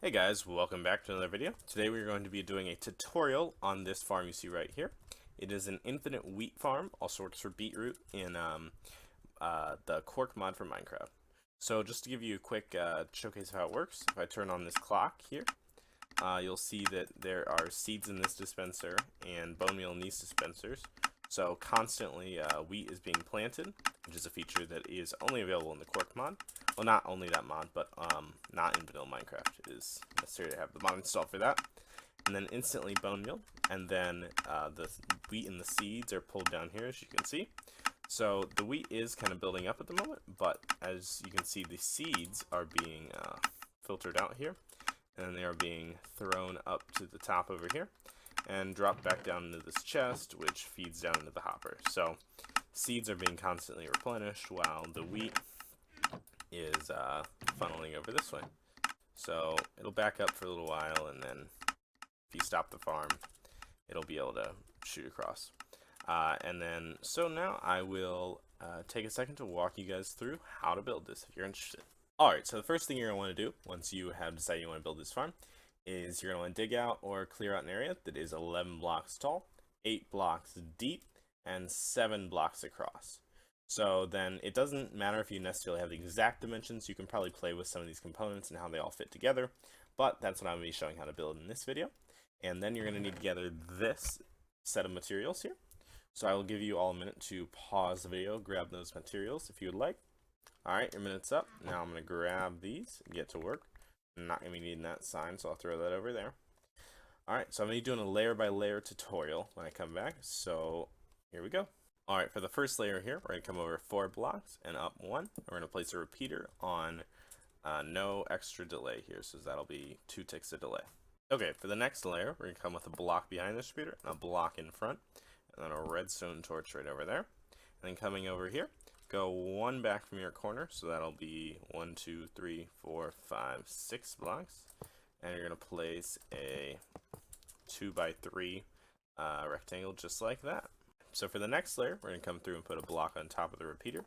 Hey guys, welcome back to another video. Today we're going to be doing a tutorial on this farm you see right here. It is an infinite wheat farm, also works for beetroot in the Quark mod for Minecraft. So just to give you a quick showcase of how it works, if I turn on this clock here, you'll see that there are seeds in this dispenser and bone meal in these dispensers. So constantly wheat is being planted, which is a feature that is only available in the Quark mod. Well, not only that mod, but not in vanilla Minecraft. It is necessary to have the mod installed for that. And then instantly bone meal, and then the wheat and the seeds are pulled down here, as you can see. So the wheat is kind of building up at the moment, but as you can see, the seeds are being filtered out here, and they are being thrown up to the top over here, and dropped back down into this chest, which feeds down into the hopper. So seeds are being constantly replenished, while the wheat is funneling over this way. So it'll back up for a little while, and then if you stop the farm, it'll be able to shoot across. So now I will take a second to walk you guys through how to build this if you're interested. Alright, so the first thing you're going to want to do once you have decided you want to build this farm is you're going to want to dig out or clear out an area that is 11 blocks tall, 8 blocks deep, and 7 blocks across. So then it doesn't matter if you necessarily have the exact dimensions. You can probably play with some of these components and how they all fit together, but that's what I'm going to be showing how to build in this video. And then you're going to need to gather this set of materials here. So I will give you all a minute to pause the video, grab those materials if you would like. Alright, your minute's up. Now I'm going to grab these and get to work. I'm not going to be needing that sign, so I'll throw that over there. Alright, so I'm going to be doing a layer by layer tutorial when I come back, so here we go. Alright, for the first layer here, we're going to come over 4 blocks and up 1. We're going to place a repeater on no extra delay here, so that'll be 2 ticks of delay. Okay, for the next layer, we're going to come with a block behind this repeater and a block in front, and then a redstone torch right over there. And then coming over here, go 1 back from your corner, so that'll be 1, 2, 3, 4, 5, 6 blocks. And you're going to place a 2x3 rectangle just like that. So for the next layer, we're going to come through and put a block on top of the repeater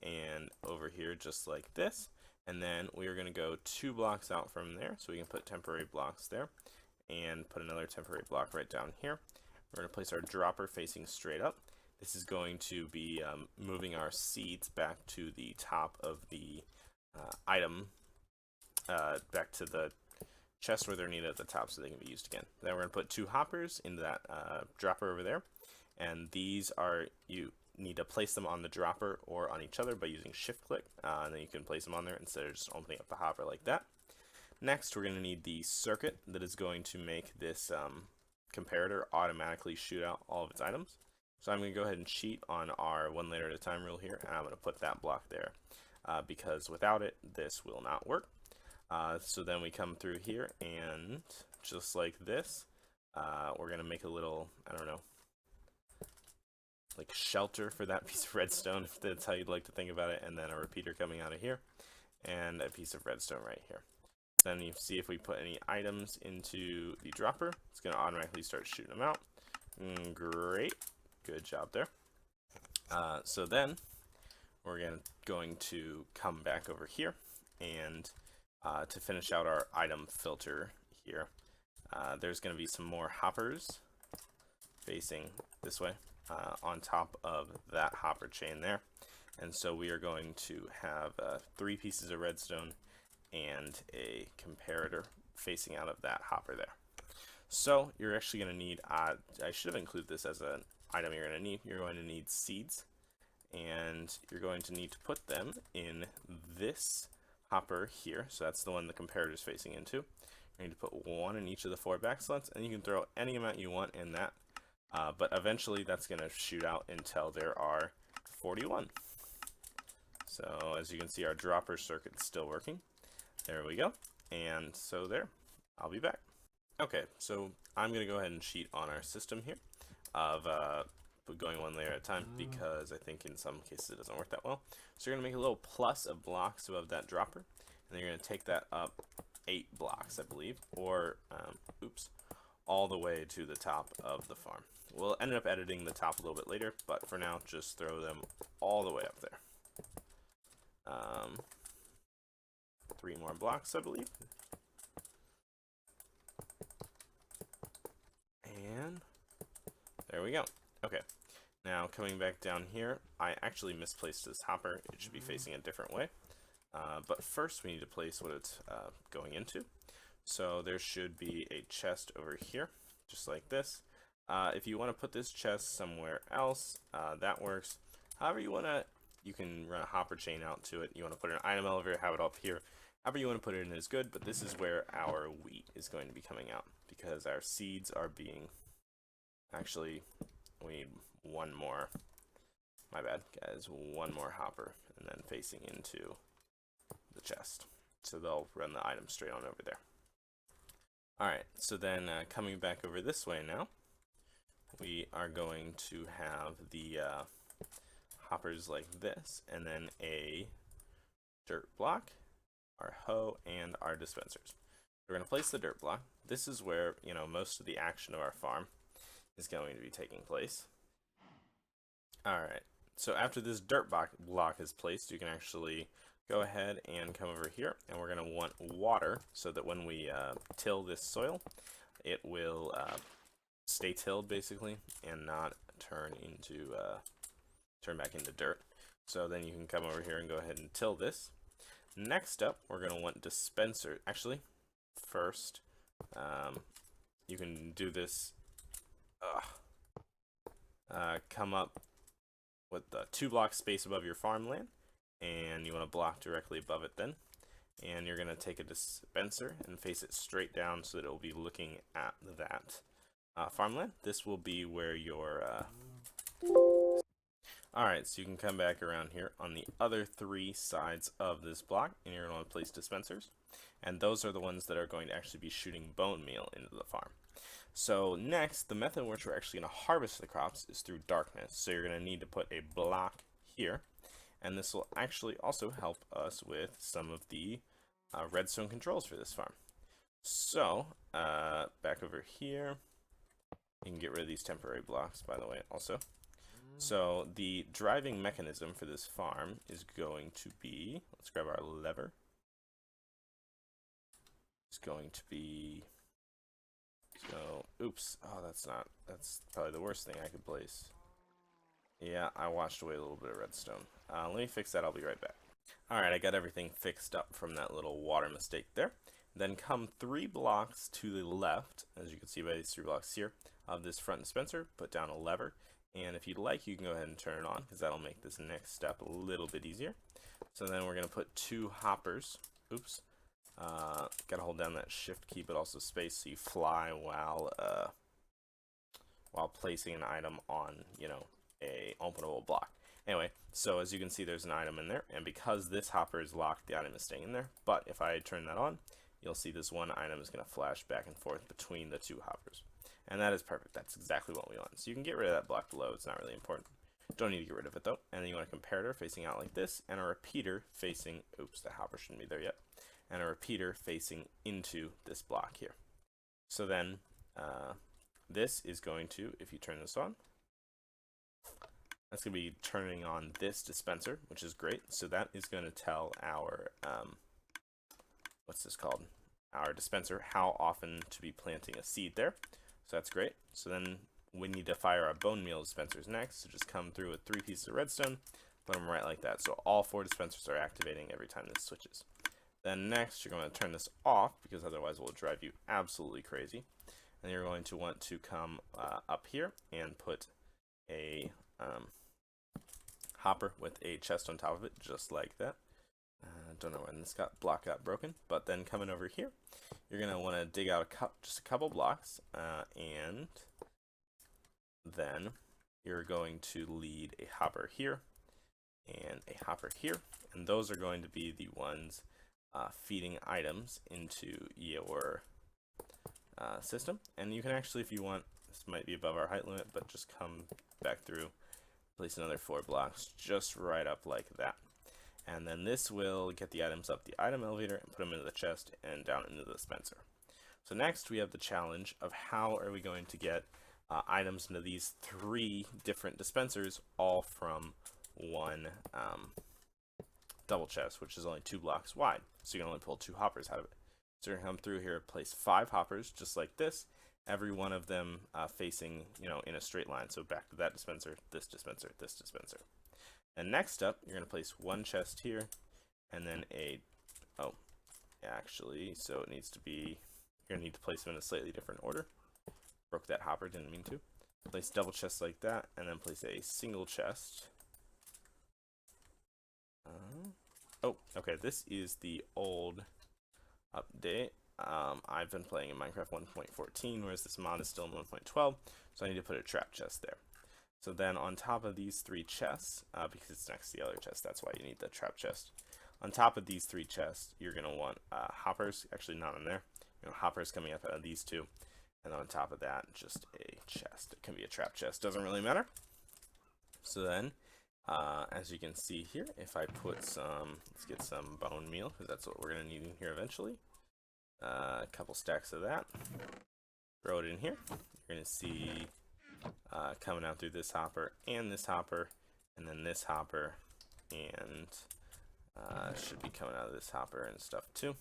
and over here just like this. And then we are going to go 2 blocks out from there, so we can put temporary blocks there and put another temporary block right down here. We're going to place our dropper facing straight up. This is going to be moving our seeds back to the top of the item, back to the chest where they're needed at the top so they can be used again. Then we're going to put 2 hoppers into that dropper over there. And these are, you need to place them on the dropper or on each other by using shift click, and then you can place them on there instead of just opening up the hopper like that. Next, we're going to need the circuit that is going to make this comparator automatically shoot out all of its items. So I'm going to go ahead and cheat on our 1 layer at a time rule here, and I'm going to put that block there because without it, this will not work. So then we come through here, and just like this, we're going to make a little, I don't know, like shelter for that piece of redstone, if that's how you'd like to think about it, and then a repeater coming out of here, and a piece of redstone right here. Then you see if we put any items into the dropper, it's going to automatically start shooting them out. Great, good job there. So then we're going to come back over here, and to finish out our item filter here, there's going to be some more hoppers facing this way. On top of that hopper chain there, and so we are going to have 3 pieces of redstone and a comparator facing out of that hopper there. So you're actually going to need, I should have included this as an item you're going to need seeds, and you're going to need to put them in this hopper here, so that's the one the comparator is facing into. You need to put 1 in each of the 4 back slots, and you can throw any amount you want in that. But eventually that's going to shoot out until there are 41. So as you can see, our dropper circuit's still working. There we go. And so there, I'll be back. Okay, so I'm going to go ahead and cheat on our system here of going 1 layer at a time because I think in some cases it doesn't work that well. So you're going to make a little plus of blocks above that dropper, and then you're going to take that up 8 blocks, I believe, or all the way to the top of the farm. We'll end up editing the top a little bit later, but for now, just throw them all the way up there. 3 more blocks, I believe. we go. Okay. Now coming back down here, I actually misplaced this hopper. It should be facing a different way. But first we need to place what it's going into. So there should be a chest over here, just like this. If you want to put this chest somewhere else, that works. However you want to, you can run a hopper chain out to it. You want to put an item elevator, have it up here. However you want to put it in is good, but this is where our wheat is going to be coming out, because our seeds are being, actually, we need one more, my bad guys, one more hopper, and then facing into the chest. So they'll run the item straight on over there. Alright, so then coming back over this way now, we are going to have the hoppers like this, and then a dirt block, our hoe, and our dispensers. We're going to place the dirt block. This is where, you know, most of the action of our farm is going to be taking place. Alright, so after this dirt block is placed, you can actually go ahead and come over here, and we're going to want water so that when we till this soil, it will stay tilled basically and not turn back into dirt. So then you can come over here and go ahead and till this. Next up, we're going to want dispenser. Actually, first, you can do this. Come up with the 2 block space above your farmland, and you want to block directly above it then. And you're going to take a dispenser and face it straight down so that it will be looking at that farmland. This will be where your alright, so you can come back around here on the other 3 sides of this block, and you're going to place dispensers, and those are the ones that are going to actually be shooting bone meal into the farm. So next, the method in which we're actually going to harvest the crops is through darkness. So you're going to need to put a block here, and this will actually also help us with some of the redstone controls for this farm. So back over here, you can get rid of these temporary blocks, by the way, also. So the driving mechanism for this farm is going to be, let's grab our lever. It's going to be, so, oops, oh, that's probably the worst thing I could place. Yeah, I washed away a little bit of redstone. Let me fix that, I'll be right back. Alright, I got everything fixed up from that little water mistake there. Then come 3 blocks to the left, as you can see by these 3 blocks here, of this front dispenser, put down a lever. And if you'd like, you can go ahead and turn it on, because that'll make this next step a little bit easier. So then we're going to put 2 hoppers. Oops. Gotta hold down that shift key, but also space, so you fly while placing an item on, you know, a openable block. Anyway, so as you can see, there's an item in there, and because this hopper is locked, the item is staying in there. But if I turn that on, you'll see this one item is going to flash back and forth between the 2 hoppers. And that is perfect. That's exactly what we want. So you can get rid of that block below. It's not really important. Don't need to get rid of it though. And then you want a comparator facing out like this, and a repeater facing, oops, the hopper shouldn't be there yet, and a repeater facing into this block here. So then this is going to, if you turn this on, that's going to be turning on this dispenser, which is great. So that is going to tell our, what's this called? Our dispenser how often to be planting a seed there. So that's great. So then we need to fire our bone meal dispensers next. So just come through with 3 pieces of redstone, put them right like that. So all 4 dispensers are activating every time this switches. Then next, you're going to turn this off, because otherwise it will drive you absolutely crazy. And you're going to want to come up here and put a hopper with a chest on top of it, just like that. Don't know when this block got broken, but then coming over here, you're going to want to dig out just a couple blocks, and then you're going to lead a hopper here and a hopper here, and those are going to be the ones feeding items into your system. And you can actually, if you want, this might be above our height limit, but just come back through, place another 4 blocks just right up like that. And then this will get the items up the item elevator and put them into the chest and down into the dispenser. So next we have the challenge of how are we going to get items into these 3 different dispensers, all from one double chest, which is only 2 blocks wide. So you can only pull 2 hoppers out of it. So you're going to come through here, place 5 hoppers just like this, every one of them facing, in a straight line. So back to that dispenser, this dispenser, this dispenser. And next up, you're going to place one chest here, and then actually, so it needs to be, you're going to need to place them in a slightly different order. Broke that hopper, didn't mean to. Place double chests like that, and then place a single chest. Okay, this is the old update. I've been playing in Minecraft 1.14, whereas this mod is still in 1.12, so I need to put a trap chest there. So then on top of these 3 chests, because it's next to the other chest, that's why you need the trap chest. On top of these 3 chests, you're going to want hoppers, actually not in there, hoppers coming up out of these 2. And on top of that, just a chest. It can be a trap chest, doesn't really matter. So then, as you can see here, if I put some, let's get some bone meal, because that's what we're going to need in here eventually. A couple stacks of that. Throw it in here. You're going to see coming out through this hopper, and then this hopper, and should be coming out of this hopper and stuff too.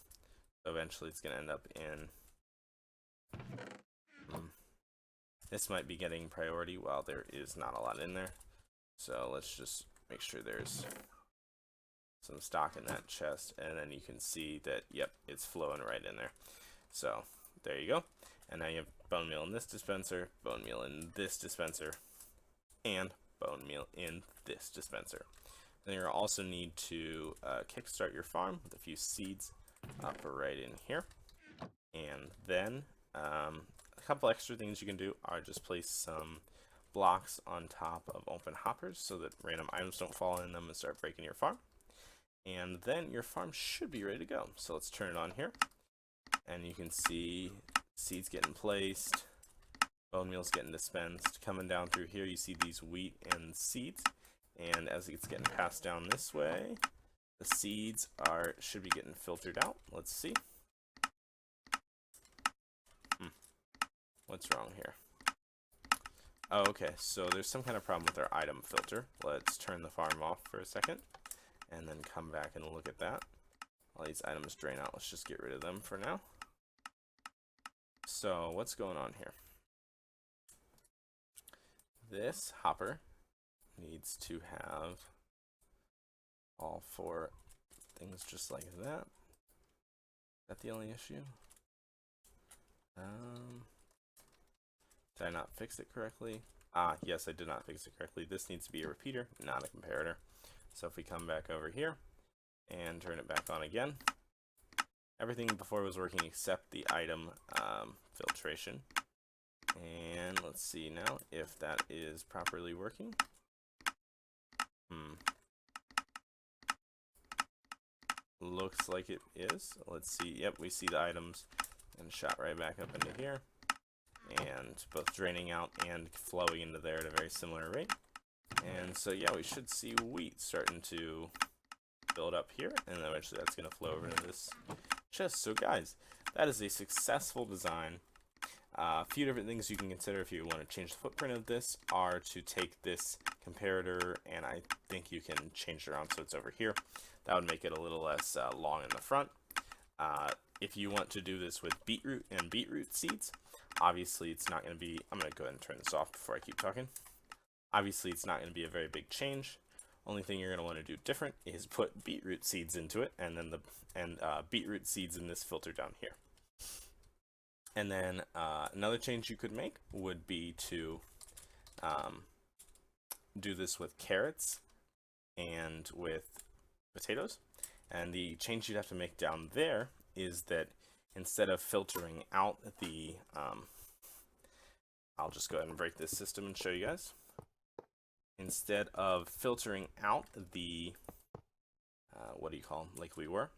So eventually it's going to end up in... This might be getting priority while there is not a lot in there. So let's just make sure there's some stock in that chest, and then you can see that, yep, it's flowing right in there. So there you go. And now you have bone meal in this dispenser, bone meal in this dispenser, and bone meal in this dispenser. Then you'll also need to kickstart your farm with a few seeds up right in here. And then a couple extra things you can do are just place some blocks on top of open hoppers so that random items don't fall in them and start breaking your farm. And then your farm should be ready to go. So let's turn it on here, and you can see seeds getting placed, bone meal's getting dispensed. Coming down through here, you see these wheat and seeds, and as it's getting passed down this way, the seeds should be getting filtered out. Let's see. What's wrong here? Oh, okay, so there's some kind of problem with our item filter. Let's turn the farm off for a second, and then come back and look at that. All these items drain out. Let's just get rid of them for now. So what's going on here? This hopper needs to have all 4 things just like that. Is that the only issue? Did I not fix it correctly? Yes, I did not fix it correctly. This needs to be a repeater, not a comparator. So if we come back over here and turn it back on again, everything before was working except the item filtration. And let's see now if that is properly working. Looks like it is. Let's see. Yep, we see the items and shot right back up into here, and both draining out and flowing into there at a very similar rate. And so yeah, we should see wheat starting to build up here, and eventually that's going to flow over into this chest. So guys, that is a successful design. A few different things you can consider if you want to change the footprint of this are to take this comparator, and I think you can change it around so it's over here. That would make it a little less long in the front. If you want to do this with beetroot and beetroot seeds, obviously it's not going to be, I'm going to go ahead and turn this off before I keep talking. Obviously it's not going to be a very big change. Only thing you're going to want to do different is put beetroot seeds into it, and then beetroot seeds in this filter down here. And then another change you could make would be to do this with carrots and with potatoes. And the change you'd have to make down there is that instead of filtering out the, I'll just go ahead and break this system and show you guys. Instead of filtering out the, what do you call them, like we were,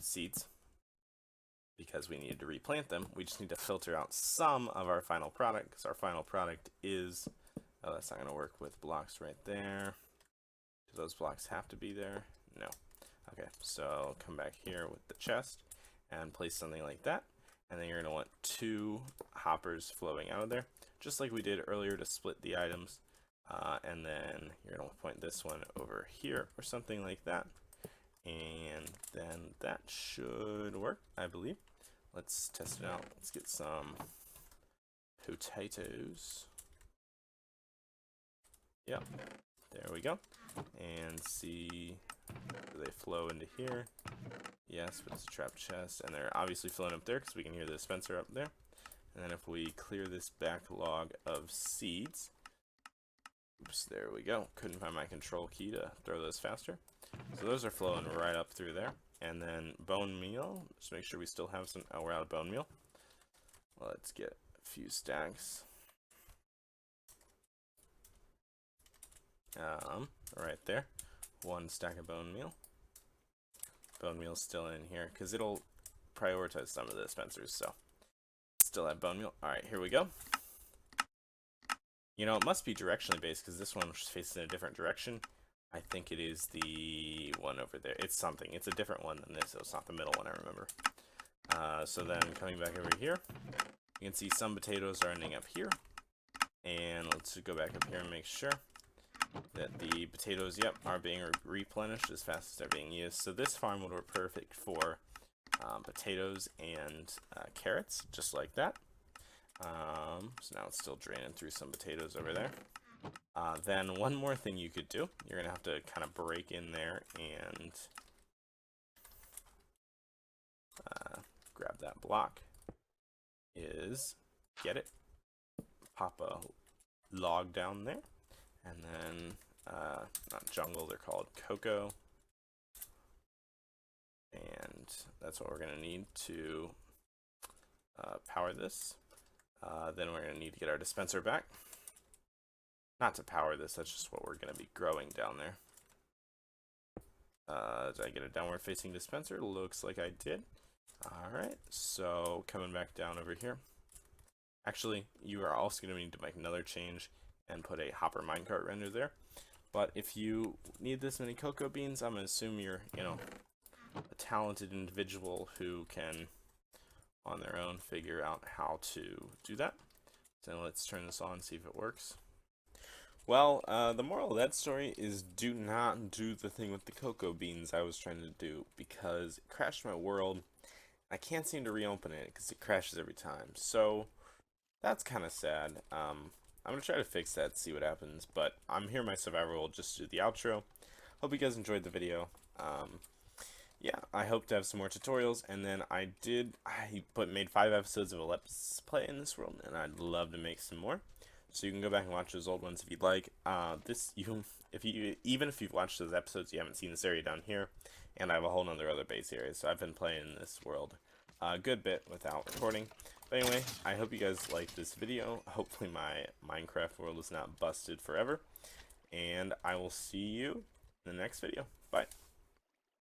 seeds, because we needed to replant them, we just need to filter out some of our final product, because our final product is, oh, that's not going to work with blocks right there. Do those blocks have to be there? No. Okay, so come back here with the chest and place something like that, and then you're going to want 2 hoppers flowing out of there, just like we did earlier to split the items, and then you're going to point this one over here or something like that, and then that should work, I believe. Let's test it out. Let's get some potatoes. Yep, there we go. And see, do they flow into here? Yes, but it's a trap chest, and they're obviously flowing up there because we can hear the dispenser up there. And then if we clear this backlog of seeds, oops, there we go. Couldn't find my control key to throw those faster. So those are flowing right up through there. And then bone meal, just make sure we still have some. Oh, we're out of bone meal. Let's get a few stacks. Right there. One stack of bone meal. Bone meal's still in here because it'll prioritize some of the dispensers, so still have bone meal. Alright, here we go. You know, it must be directionally based because this one is facing in a different direction. I think it is the one over there. It's something. It's a different one than this. So it's not the middle one, I remember. So then coming back over here, you can see some potatoes are ending up here. And let's go back up here and make sure that the potatoes, yep, are being replenished as fast as they're being used. So this farm would work perfect for potatoes and carrots, just like that. So now it's still draining through some potatoes over there. Then one more thing you could do, you're going to have to kind of break in there and grab that block, is get it, pop a log down there, and then, not jungle, they're called cocoa, and that's what we're going to need to power this. Then we're going to need to get our dispenser back. Not to power this, that's just what we're going to be growing down there. Did I get a downward facing dispenser? Looks like I did. Alright, so coming back down over here. Actually, you are also going to need to make another change and put a hopper minecart render there. But if you need this many cocoa beans, I'm going to assume you're, you know, a talented individual who can, on their own, figure out how to do that. So let's turn this on and see if it works. Well, the moral of that story is do not do the thing with the cocoa beans I was trying to do because it crashed my world. I can't seem to reopen it because it crashes every time. So that's kind of sad. I'm going to try to fix that, see what happens. But I'm here, my survivor will just do the outro. Hope you guys enjoyed the video. Yeah, I hope to have some more tutorials. And then I made 5 episodes of a Let's Play in this world. And I'd love to make some more. So you can go back and watch those old ones if you'd like. Even if you've watched those episodes, you haven't seen this area down here, and I have a whole nother other base area. So I've been playing this world a good bit without recording. But anyway, I hope you guys liked this video. Hopefully my Minecraft world is not busted forever, and I will see you in the next video. Bye.